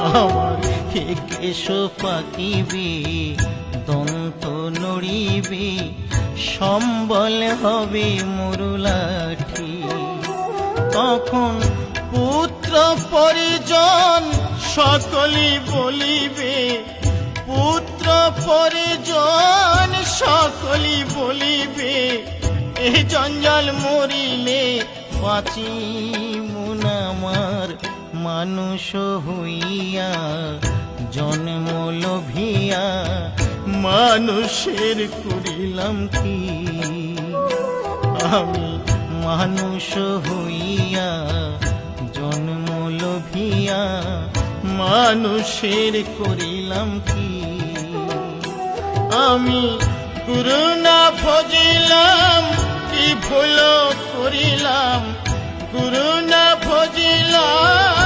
আমার কেশ পাকিবে, দন্ত নড়িবে, সম্বল হবে মুরুলাঠি। তখন পুত্র পরিজন সকলি বলিবে, পুত্র পরিজন সকলি বলিবে, এ জঞ্জাল মরিলে বাঁচিব না আমার মানুষ হইয়া, জন্ম লোভিয়া মানুষের করিলাম কি। আমি মানুষ হইয়া জন্ম লোভিয়া মানুষের করিলাম কি। আমি করুণা ভজিলাম, কি ভুল করিলাম, করুণা ভজিলাম